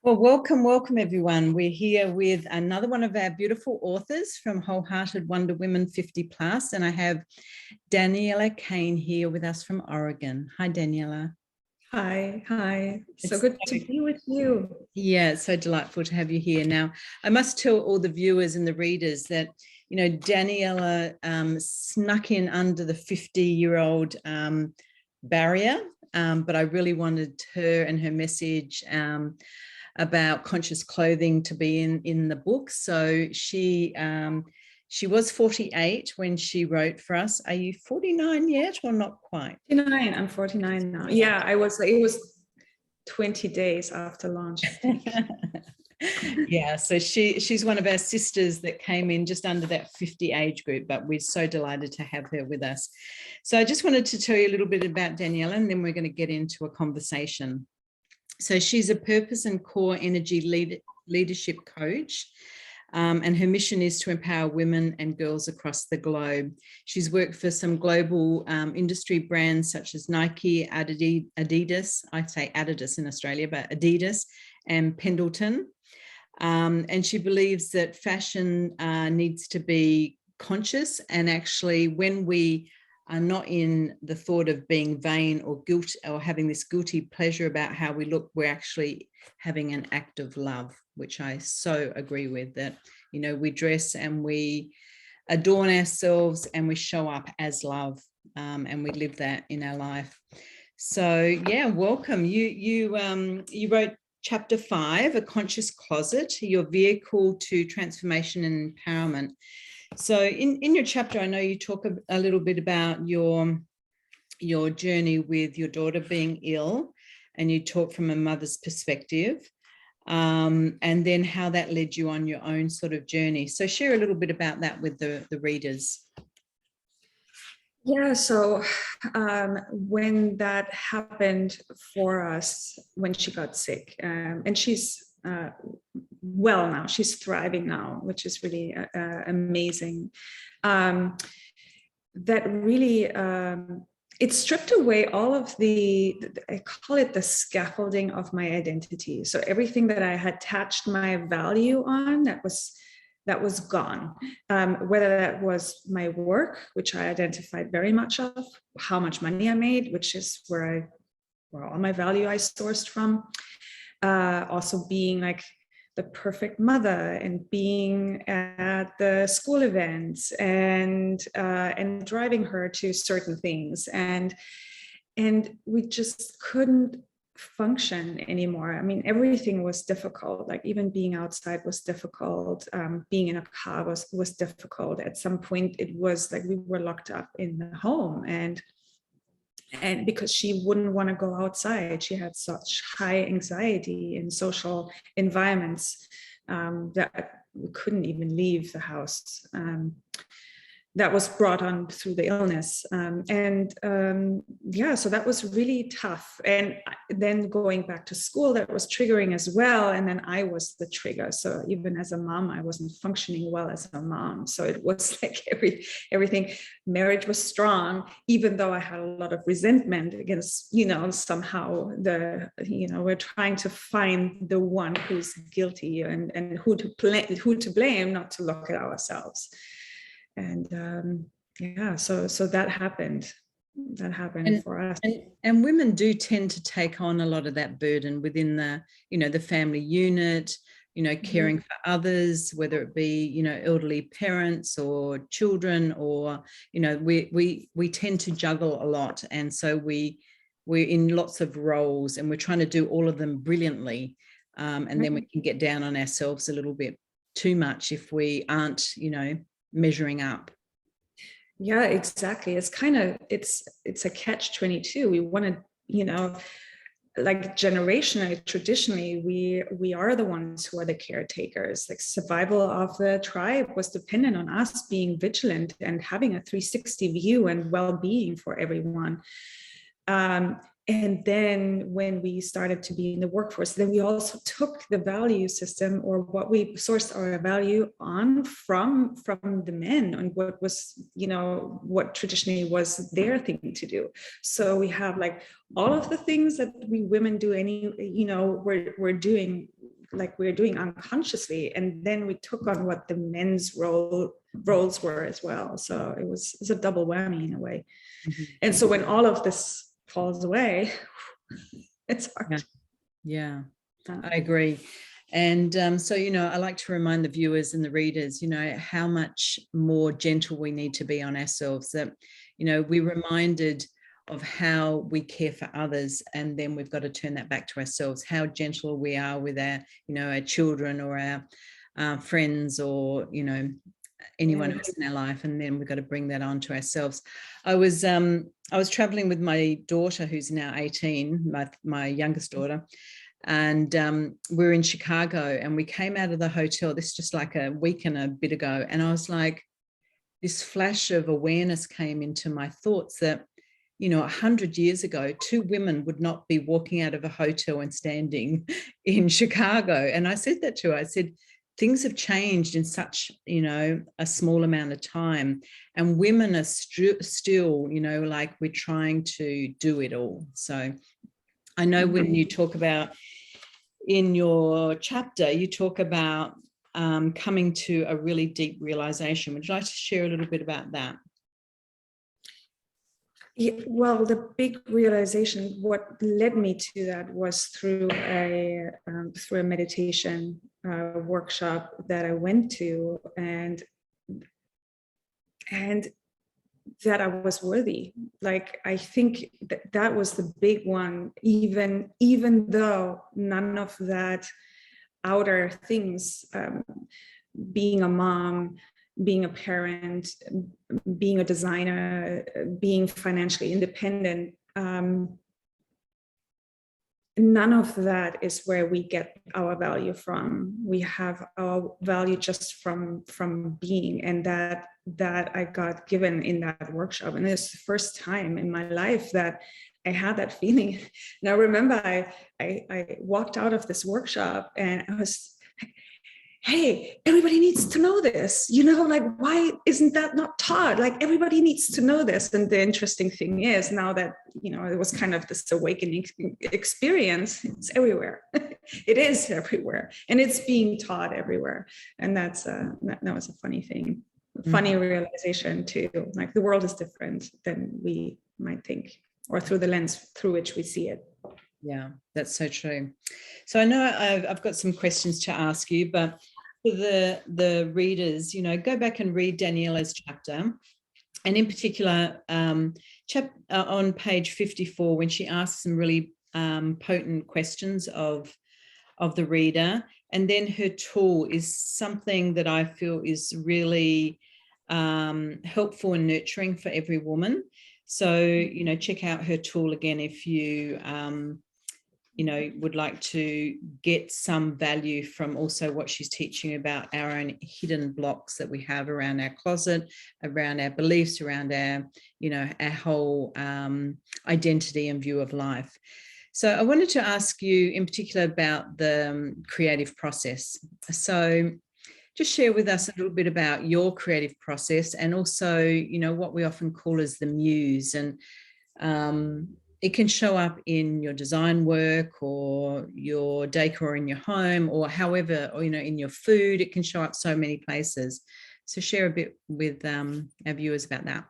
Well, welcome everyone. We're here with another one of our beautiful authors from Wholehearted Wonder Women 50 Plus, and I have Daniela Caine here with us from Oregon. Hi, Daniela. Hi. So good to be with you. Yeah, it's so delightful to have you here. Now, I must tell all the viewers and the readers that, Daniela snuck in under the 50-year-old barrier, but I really wanted her and her message about conscious clothing to be in the book. So she was 48 when she wrote for us. Are you 49 yet or not quite? 49. I'm 49 now. Yeah, it was 20 days after launch. Yeah, so she's one of our sisters that came in just under that 50 age group, but we're so delighted to have her with us. So I just wanted to tell you a little bit about Daniela, and then we're going to get into a conversation. So she's a purpose and core energy leadership coach, and her mission is to empower women and girls across the globe. She's worked for some global industry brands such as Nike, Adidas, I say Adidas in Australia, but Adidas and Pendleton. And she believes that fashion needs to be conscious, and actually when we are not in the thought of being vain or guilt or having this guilty pleasure about how we look, we're actually having an act of love, which I so agree with, that, we dress and we adorn ourselves and we show up as love, and we live that in our life. So yeah, welcome. You wrote Chapter 5, A Conscious Closet, your vehicle to transformation and empowerment. So in your chapter, I know you talk a little bit about your journey with your daughter being ill, and you talk from a mother's perspective, and then how that led you on your own sort of journey. So share a little bit about that with the readers. Yeah, so when that happened for us, when she got sick, and she's well now, she's thriving now, which is really amazing. That really, it stripped away all of I call it the scaffolding of my identity. So everything that I had attached my value on, that was gone. Whether that was my work, which I identified very much of, how much money I made, which is where all my value I sourced from. Also being like the perfect mother, and being at the school events, and driving her to certain things, and we just couldn't function anymore. I mean, everything was difficult. Like even being outside was difficult. Being in a car was difficult. At some point, it was like we were locked up in the home, and because she wouldn't want to go outside. She had such high anxiety in social environments that we couldn't even leave the house. That was brought on through the illness. So that was really tough. And then going back to school, that was triggering as well. And then I was the trigger. So even as a mom, I wasn't functioning well as a mom. So it was like everything. Marriage was strong, even though I had a lot of resentment against, somehow we're trying to find the one who's guilty, and who to blame, not to look at ourselves. And so that happened for us. And women do tend to take on a lot of that burden within the the family unit, caring for others, whether it be elderly parents or children, or we tend to juggle a lot, and so we're in lots of roles, and we're trying to do all of them brilliantly, and then we can get down on ourselves a little bit too much if we aren't measuring up. Yeah, exactly. It's kind of it's a catch-22. We want to, like generationally, traditionally, we are the ones who are the caretakers. Like survival of the tribe was dependent on us being vigilant and having a 360 view and well-being for everyone. And then when we started to be in the workforce, then we also took the value system, or what we sourced our value on, from the men, and what was, what traditionally was their thing to do. So we have like all of the things that we women do, we're doing like we were doing unconsciously, and then we took on what the men's roles were as well. So it was a double whammy in a way. Mm-hmm. And so when all of this falls away, it's hard. Yeah, I agree. And so, I like to remind the viewers and the readers, how much more gentle we need to be on ourselves, that, we're reminded of how we care for others, and then we've got to turn that back to ourselves, how gentle we are with our, our children or our friends, or, anyone else in our life, and then we've got to bring that on to ourselves. I was traveling with my daughter, who's now 18, my youngest daughter, and we were in Chicago, and we came out of the hotel, this just like a week and a bit ago, and I was like, this flash of awareness came into my thoughts that, 100 years ago, two women would not be walking out of a hotel and standing in Chicago. And I said that to her. I said, things have changed in such, a small amount of time, and women are still, like we're trying to do it all. So I know when you talk about, in your chapter, you talk about coming to a really deep realization. Would you like to share a little bit about that? Yeah, well, the big realization, what led me to that was through a meditation workshop that I went to, and that I was worthy. Like, I think that was the big one, even though none of that outer things, being a mom, being a parent, being a designer, being financially independent, none of that is where we get our value from. We have our value just from being, and that I got given in that workshop. And it's the first time in my life that I had that feeling. And I remember I walked out of this workshop, and I was, hey, everybody needs to know this, like, why isn't that not taught? Like, everybody needs to know this. And the interesting thing is, now that, it was kind of this awakening experience, it's everywhere. It is everywhere, and it's being taught everywhere. And that was a funny thing, funny realization too. Like, the world is different than we might think, or through the lens through which we see it. Yeah, that's so true. So I know I've got some questions to ask you, but for the readers, go back and read Daniela's chapter, and in particular, on page 54, when she asks some really potent questions of the reader, and then her tool is something that I feel is really helpful and nurturing for every woman. So, check out her tool again if you would like to get some value from also what she's teaching about our own hidden blocks that we have around our closet, around our beliefs, around our, our whole identity and view of life. So I wanted to ask you in particular about the creative process. So just share with us a little bit about your creative process, and also, what we often call as the muse. And it can show up in your design work, or your decor in your home, or however, or, in your food. It can show up so many places. So share a bit with our viewers about that.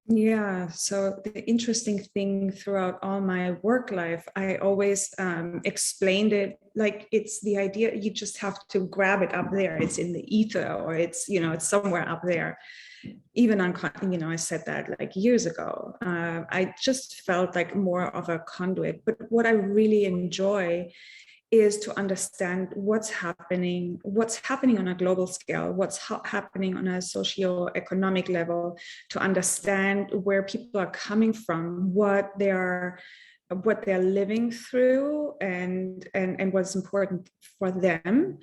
Yeah, so the interesting thing throughout all my work life, I always explained it like it's the idea, you just have to grab it up there. It's in the ether, or it's, it's somewhere up there. Even I said that like years ago. I just felt like more of a conduit. But what I really enjoy is to understand what's happening on a global scale, what's happening on a socio-economic level, to understand where people are coming from, what they're living through, and what's important for them.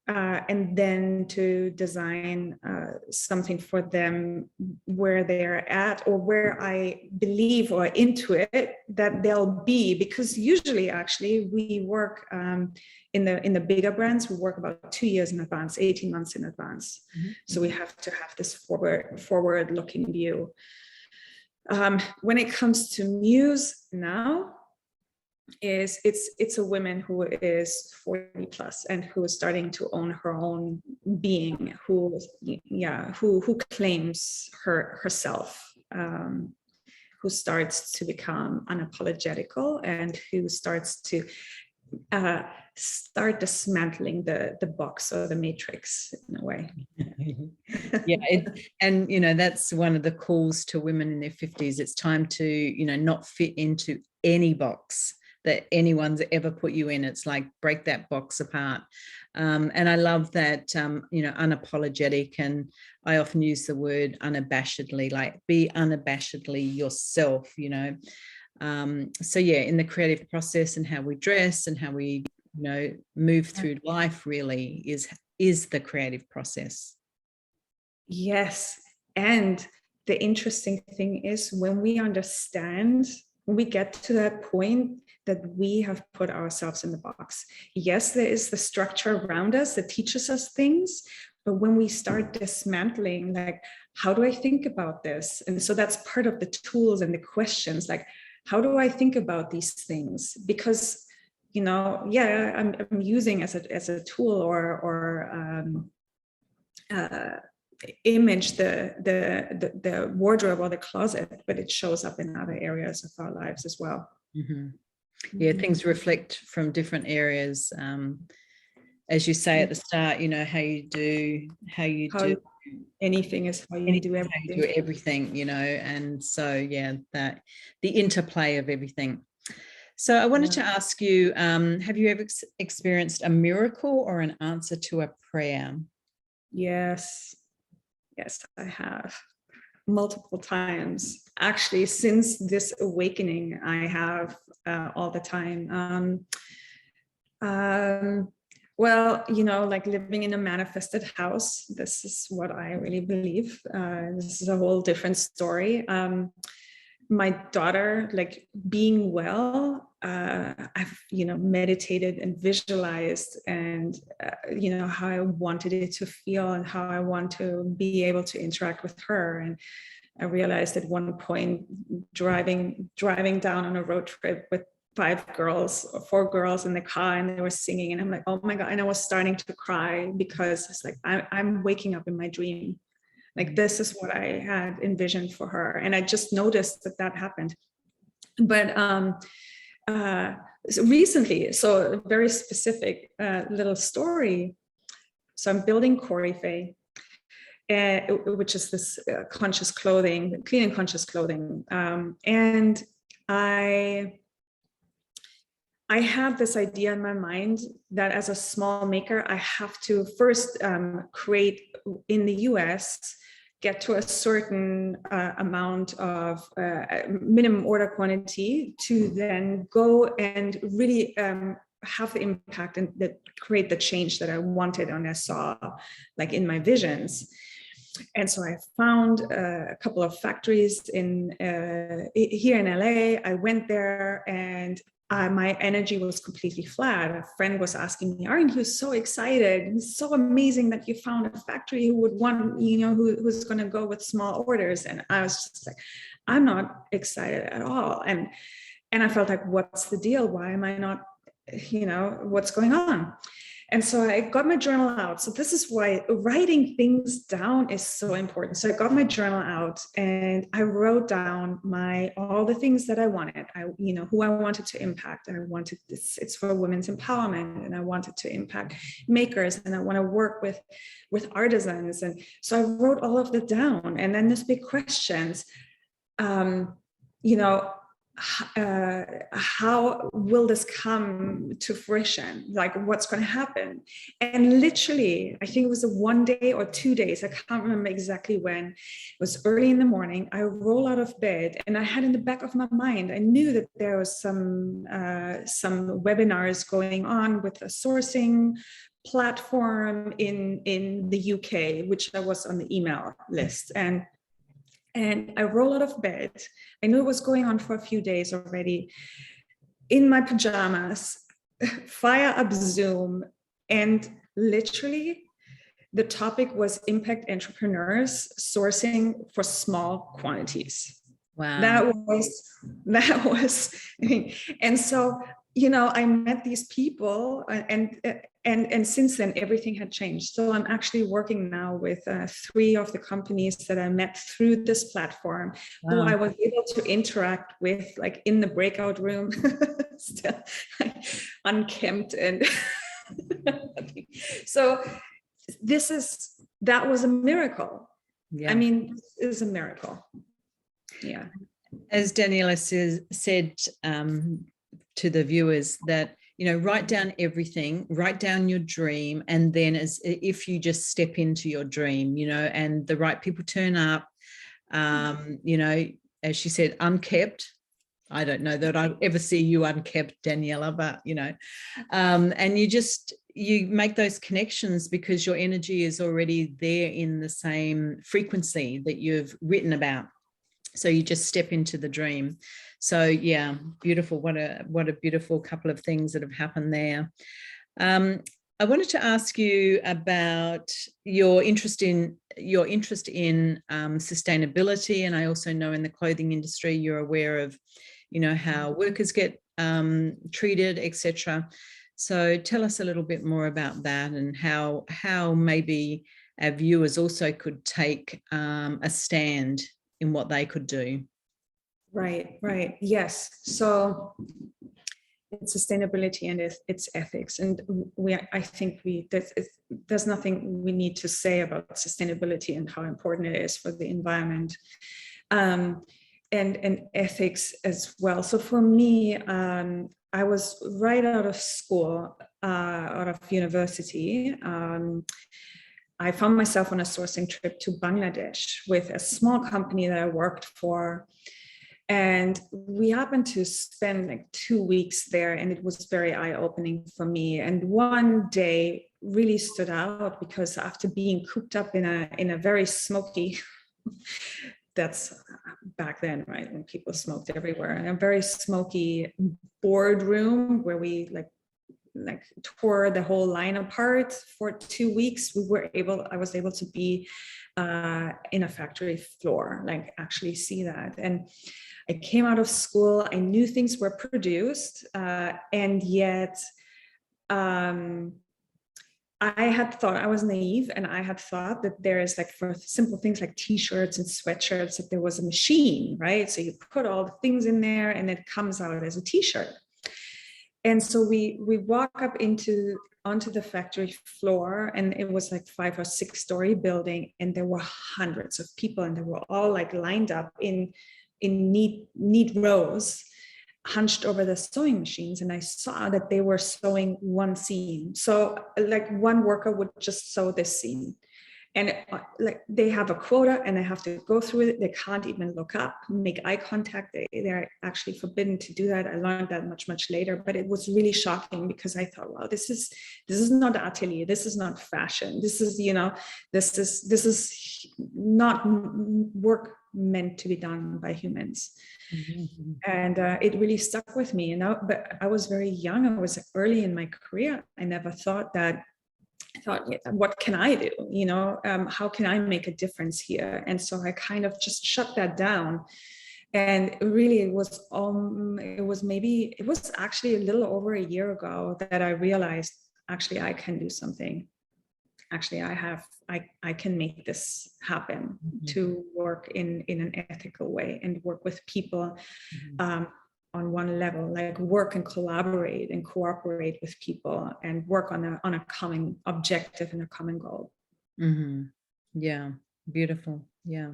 And then to design something for them where they're at, or where I believe or intuit that they'll be. Because usually, actually, we work in the bigger brands, we work about 2 years in advance, 18 months in advance. Mm-hmm. So we have to have this forward-looking view. When it comes to Muse now, is it's a woman who is 40 plus and who is starting to own her own being, who claims herself, who starts to become unapologetical, and who starts to start dismantling the box or the matrix in a way. Yeah, and that's one of the calls to women in their 50s. It's time to not fit into any box that anyone's ever put you in. It's like, break that box apart. And I love that, unapologetic, and I often use the word unabashedly, like be unabashedly yourself, so yeah, in the creative process and how we dress and how we move through life really is the creative process. Yes. And the interesting thing is, when we understand, when we get to that point that we have put ourselves in the box, yes, there is the structure around us that teaches us things, but when we start dismantling, like, how do I think about this? And so that's part of the tools and the questions, like, how do I think about these things? Because, I'm using as a tool or image the wardrobe or the closet, but it shows up in other areas of our lives as well. Mm-hmm. Yeah, things reflect from different areas. As you say at the start, how you do anything is how you do everything. How you do everything, and so yeah, that the interplay of everything. So I wanted to ask you, have you ever experienced a miracle or an answer to a prayer? Yes, I have, multiple times. Actually, since this awakening, I have all the time. Well, like living in a manifested house, this is what I really believe. This is a whole different story. My daughter, like, being well, I've meditated and visualized, and how I wanted it to feel and how I want to be able to interact with her. And I realized at one point, driving down on a road trip with 4 girls in the car, and they were singing, and I'm like, oh my God. And I was starting to cry, because it's like, I'm waking up in my dream. Like, this is what I had envisioned for her. And I just noticed that happened. But so recently, so a very specific little story. So I'm building Coreyfay, which is this conscious clothing, clean and conscious clothing. And I had this idea in my mind that as a small maker, I have to first create in the US, get to a certain amount of minimum order quantity to then go and really have the impact and create the change that I wanted and I saw, like, in my visions. And so I found a couple of factories here in LA. I went there, and my energy was completely flat. A friend was asking me, aren't you so excited? It's so amazing that you found a factory who would want, who's going to go with small orders. And I was just like, I'm not excited at all. And I felt like, what's the deal? Why am I not, what's going on? And so I got my journal out. So this is why writing things down is so important. So I got my journal out and I wrote down all the things that I wanted. Who I wanted to impact. And I wanted this, it's for women's empowerment, and I wanted to impact makers, and I want to work with artisans. And so I wrote all of that down. And then there's big questions. How will this come to fruition? Like, what's going to happen? And literally, I think it was 1 day or 2 days, I can't remember exactly when. It was early in the morning. I roll out of bed, and I had in the back of my mind, I knew that there was some webinars going on with a sourcing platform in the UK, which I was on the email list. And I roll out of bed. I knew it was going on for a few days already. In my pajamas, fire up Zoom, and literally the topic was impact entrepreneurs sourcing for small quantities. Wow. That was, and so I met these people, and since then everything had changed. So I'm actually working now with 3 of the companies that I met through this platform, who I was able to interact with, like in the breakout room, still unkempt and so that was a miracle. Yeah. I mean, this is a miracle. Yeah. As Daniela said to the viewers, that, write down everything, write down your dream, and then as if you just step into your dream, and the right people turn up, as she said, unkept. I don't know that I'd ever see you unkept, Daniela, but, and you make those connections because your energy is already there in the same frequency that you've written about. So you just step into the dream. So yeah, beautiful. What a beautiful couple of things that have happened there. I wanted to ask you about your interest in sustainability, and I also know in the clothing industry you're aware of, how workers get treated, etc. So tell us a little bit more about that, and how maybe our viewers also could take a stand in what they could do. Right. Yes. So it's sustainability and it's ethics, and I think there's nothing we need to say about sustainability and how important it is for the environment, and ethics as well. So for me, I was right out of school, out of university. I found myself on a sourcing trip to Bangladesh with a small company that I worked for. And we happened to spend like 2 weeks there, and it was very eye-opening for me. And one day really stood out because after being cooped up in a very smoky, that's back then, right, when people smoked everywhere, in a very smoky boardroom where we like tore the whole line apart for 2 weeks, I was able to be in a factory floor, like actually see that. And I came out of school, I knew things were produced, and yet I was naive, and I had thought that there is, like, for simple things like t-shirts and sweatshirts, that there was a machine, right? So you put all the things in there and it comes out as a t-shirt. And so we walk up onto the factory floor, and it was like 5 or 6 story building, and there were hundreds of people, and they were all like lined up in neat rows, hunched over the sewing machines. And I saw that they were sewing one seam. So like one worker would just sew this seam, and like they have a quota and they have to go through it. They can't even look up, make eye contact. They're actually forbidden to do that. I learned that much later, but it was really shocking because I thought, wow, this is not atelier. This is not fashion. This is, this is not work meant to be done by humans. Mm-hmm. And it really stuck with me. But I was very young. I was early in my career. I never thought that. I thought, what can I do? How can I make a difference here? And so I kind of just shut that down. And really, it was actually a little over a year ago that I realized, actually, I can do something. Actually, I can make this happen, mm-hmm. to work in an ethical way and work with people, mm-hmm. On one level, like work and collaborate and cooperate with people and work on a common objective and a common goal. Mm-hmm. Yeah, beautiful. Yeah.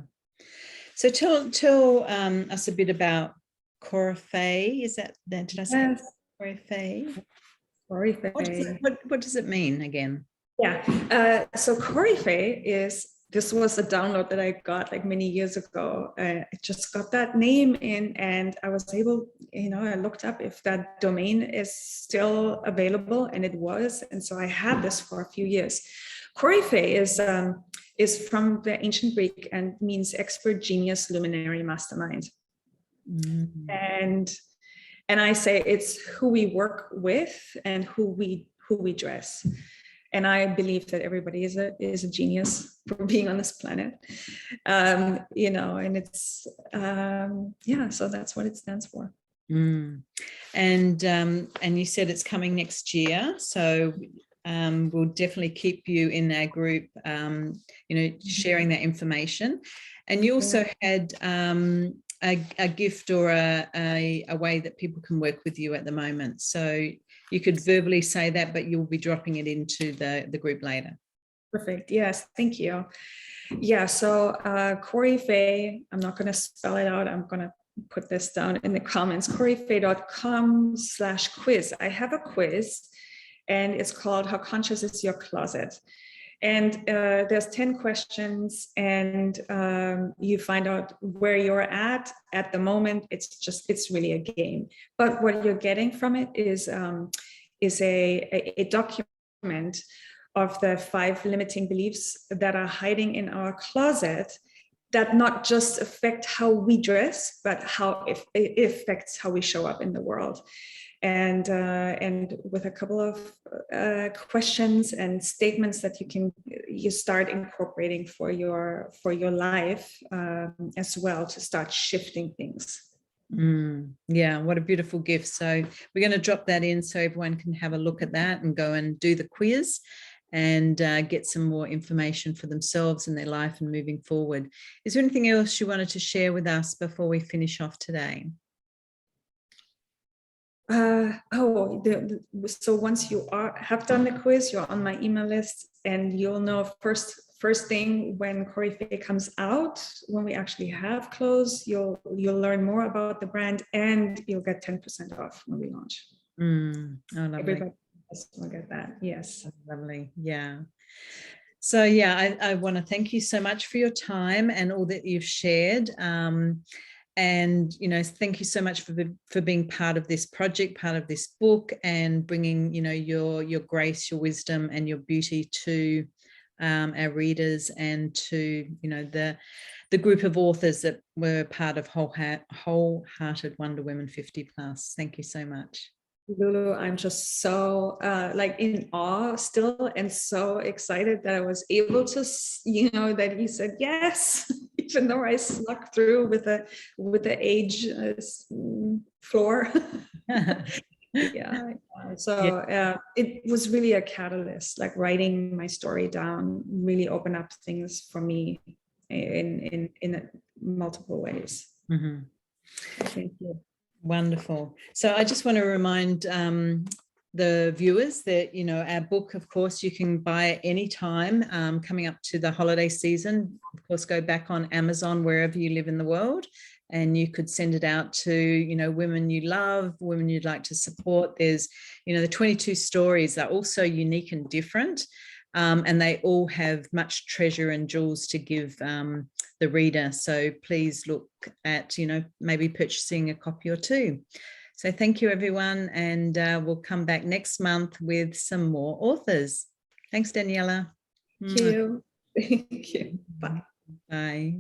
So tell us a bit about Coreyfay. Is that, did I say? Yes. Coreyfay? Coreyfay. What does it mean again? Yeah. So Coreyfay this was a download that I got like many years ago. I just got that name in, and I was able, I looked up if that domain is still available, and it was. And so I had this for a few years. Coreyfay is from the ancient Greek and means expert, genius, luminary, mastermind. Mm-hmm. And I say it's who we work with and who we dress. And I believe that everybody is a genius for being on this planet, and it's, so that's what it stands for. And you said it's coming next year, so we'll definitely keep you in our group, sharing that information. And you also had a gift or a way that people can work with you at the moment. So you could verbally say that, but you'll be dropping it into the group later. Perfect. Yes, thank you. Yeah, so Coreyfay, I'm not going to spell it out. I'm going to put this down in the comments, coreyfay.com/quiz. I have a quiz and it's called How Conscious is Your Closet? And there's 10 questions, and you find out where you're at the moment. It's really a game. But what you're getting from it is a document of the 5 limiting beliefs that are hiding in our closet that not just affect how we dress, but how it affects how we show up in the world. And with a couple of questions and statements that you start incorporating for your life as well, to start shifting things. Yeah, what a beautiful gift. So we're going to drop that in so everyone can have a look at that and go and do the quiz and get some more information for themselves and their life and moving forward. Is there anything else you wanted to share with us before we finish off today? So once you have done the quiz, you're on my email list, and you'll know first thing when Coreyfay comes out, when we actually have clothes, you'll learn more about the brand, and you'll get 10% off when we launch. Oh, lovely. Everybody will get that. Yes. Lovely. Yeah. So yeah, I want to thank you so much for your time and all that you've shared. And, thank you so much for being part of this project, part of this book, and bringing, your grace, your wisdom, and your beauty to our readers and to, the group of authors that were part of Wholehearted Wonder Women 50+. Thank you so much. Lulu, I'm just so in awe still, and so excited that I was able to, that you said yes, even though I snuck through with the age floor. Yeah. So it was really a catalyst. Like, writing my story down really opened up things for me in multiple ways. Mm-hmm. Thank you. Wonderful. So I just want to remind the viewers that, our book, of course, you can buy at any time coming up to the holiday season. Of course, go back on Amazon, wherever you live in the world, and you could send it out to, women you love, women you'd like to support. There's, the 22 stories are also unique and different. And they all have much treasure and jewels to give the reader. So please look at, maybe purchasing a copy or two. So thank you, everyone. And we'll come back next month with some more authors. Thanks, Daniela. Thank you. Thank you. Bye. Bye.